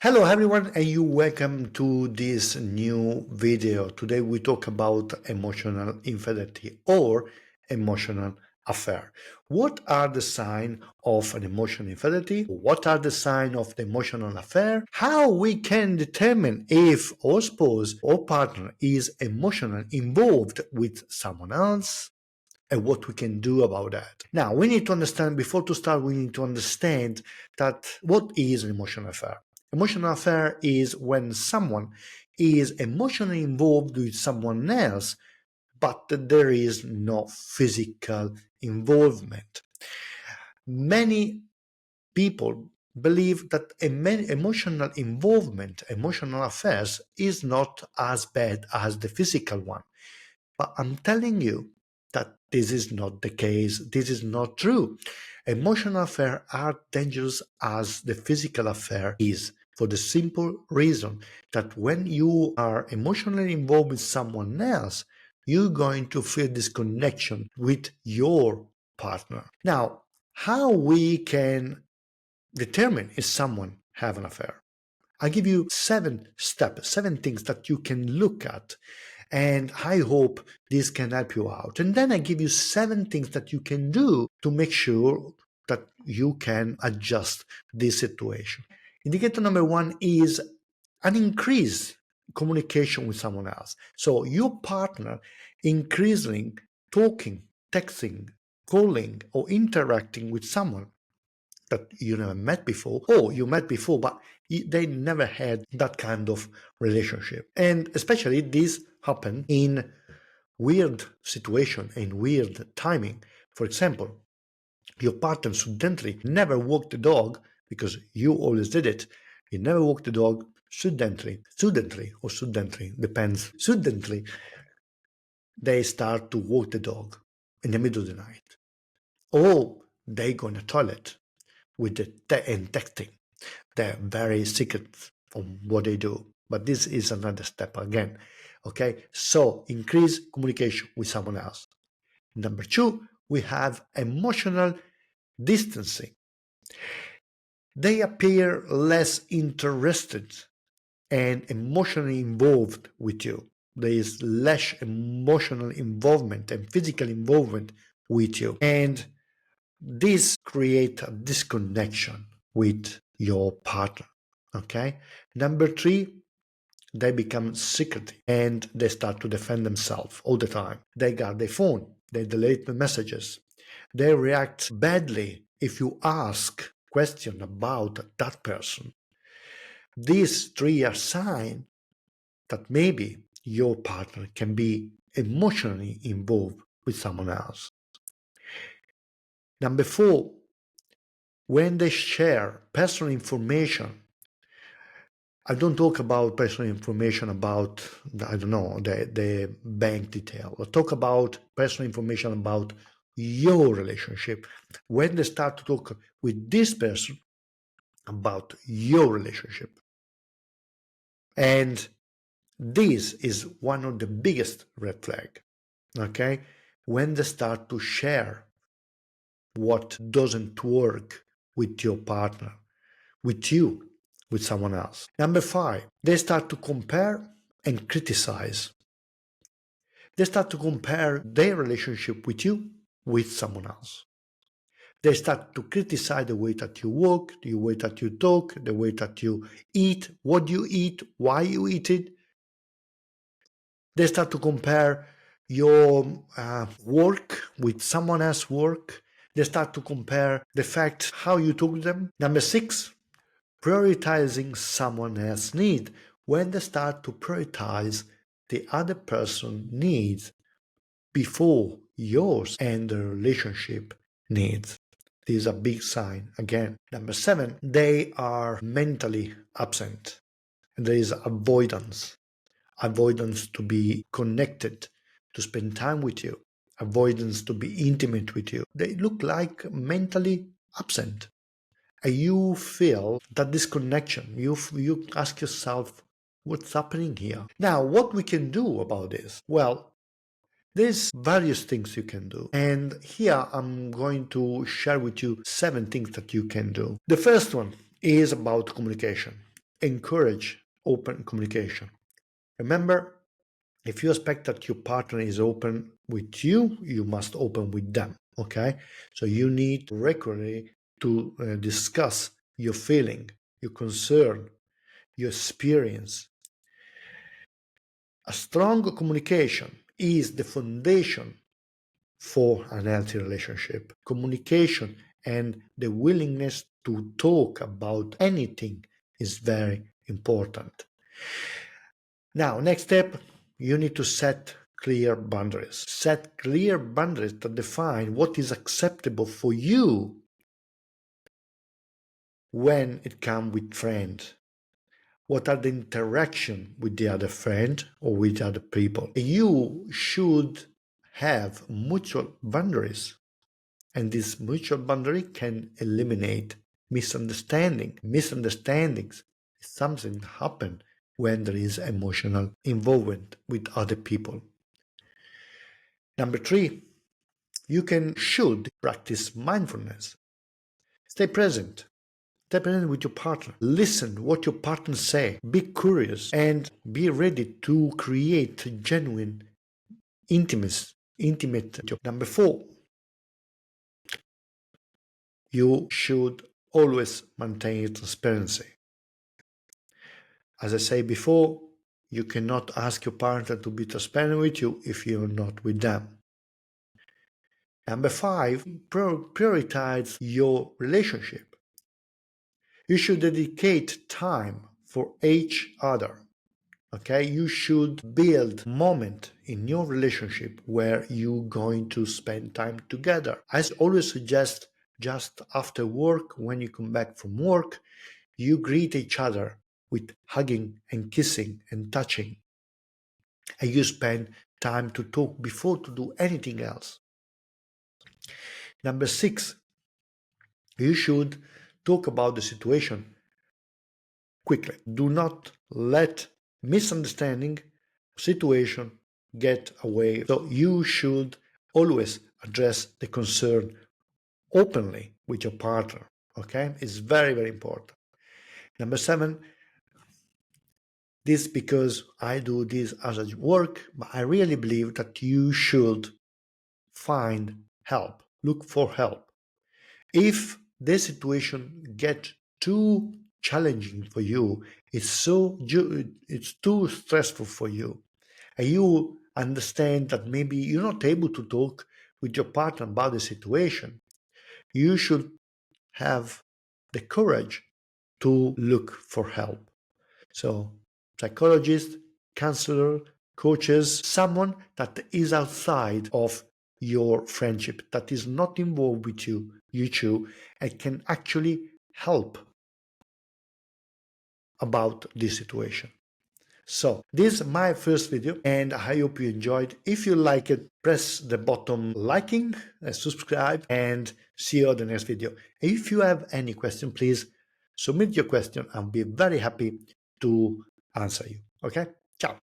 Hello everyone and you welcome to this new video. Today we talk about emotional infidelity or emotional affair. What are the signs of an emotional infidelity? What are the signs of the emotional affair? How we can determine if our spouse or partner is emotionally involved with someone else? And what we can do about that. Now, we need to understand, before to start, we need to understand that what is an emotional affair? Emotional affair is when someone is emotionally involved with someone else, but there is no physical involvement. Many people believe that emotional involvement, emotional affairs, is not as bad as the physical one. But I'm telling you that this is not the case. This is not true. Emotional affairs are dangerous as the physical affair is, for the simple reason that when you are emotionally involved with someone else, you're going to feel this connection with your partner. Now, how we can determine if someone have an affair? I give you 7 steps, 7 things that you can look at, and I hope this can help you out. And then I give you 7 things that you can do to make sure that you can adjust this situation. Indicator number 1 is an increased communication with someone else. So your partner increasing talking, texting, calling, or interacting with someone that you never met before, or you met before, but they never had that kind of relationship. And especially this happened in weird situation and weird timing. For example, your partner suddenly never walked the dog because you always did it. You never walked the dog suddenly, depends. Suddenly, they start to walk the dog in the middle of the night. Or they go in the toilet with the texting. They're very secret on what they do. But this is another step again. Okay, so increase communication with someone else. Number 2, we have emotional distancing. They appear less interested and emotionally involved with you. There is less emotional involvement and physical involvement with you. And this creates a disconnection with your partner. Okay. Number 3, they become secretive and they start to defend themselves all the time. They guard their phone, they delete the messages, they react badly if you ask question about that person. These 3 are signs that maybe your partner can be emotionally involved with someone else. Number 4, when they share personal information. I don't talk about personal information about, I don't know, the bank detail. I talk about personal information about your relationship. When they start to talk with this person about your relationship. And this is one of the biggest red flag, okay? When they start to share what doesn't work with your partner, with you, with someone else. Number 5, they start to compare and criticize. They start to compare their relationship with you with someone else. They start to criticize the way that you walk, the way that you talk, the way that you eat, what you eat, why you eat it. They start to compare your work with someone else's work. They start to compare the fact how you talk to them. Number 6, prioritizing someone else's need. When they start to prioritize the other person's needs before yours and the relationship needs. This is a big sign again. Number 7, they are mentally absent. There is avoidance to be connected, to spend time with you, avoidance to be intimate with you. They look like mentally absent. And you feel that disconnection. You ask yourself, what's happening here? Now, what we can do about this? Well, there's various things you can do. And here I'm going to share with you 7 things that you can do. The first one is about communication. encourage open communication. Remember, if you expect that your partner is open with you, you must open with them. Okay, so you need regularly to discuss your feeling, your concern, your experience. A strong communication is the foundation for an healthy relationship. Communication and the willingness to talk about anything is very important. Now, next step, you need to set clear boundaries. Set clear boundaries that define what is acceptable for you when it comes with friends. What are the interaction with the other friend or with other people? You should have mutual boundaries, and this mutual boundary can eliminate misunderstanding. Misunderstandings is something that happens when there is emotional involvement with other people. Number 3, you should practice mindfulness. Stay present. Stay present with your partner. Listen what your partner say. Be curious and be ready to create genuine intimate. Number 4, you should always maintain transparency. As I said before, you cannot ask your partner to be transparent with you if you're not with them. Number 5, prioritize your relationship. You should dedicate time for each other. Okay, you should build moment in your relationship where you're going to spend time together. I always suggest just after work, when you come back from work, you greet each other with hugging and kissing and touching. And you spend time to talk before to do anything else. Number 6, you should talk about the situation quickly. Do not let misunderstanding situation get away. So you should always address the concern openly with your partner. Okay, it's very, very important. Number 7, this because I do this as a work, but I really believe that you should find help, look for help. If the situation gets too challenging for you, it's too stressful for you, and you understand that maybe you're not able to talk with your partner about the situation, you should have the courage to look for help. So, psychologist, counselor, coaches, someone that is outside of your friendship, that is not involved with you two, and can actually help about this situation. So this is my first video and I hope you enjoyed. If you like it, press the button liking, subscribe, and see you on the next video. If you have any question, please submit your question. I'll be very happy to answer you. Okay? Ciao.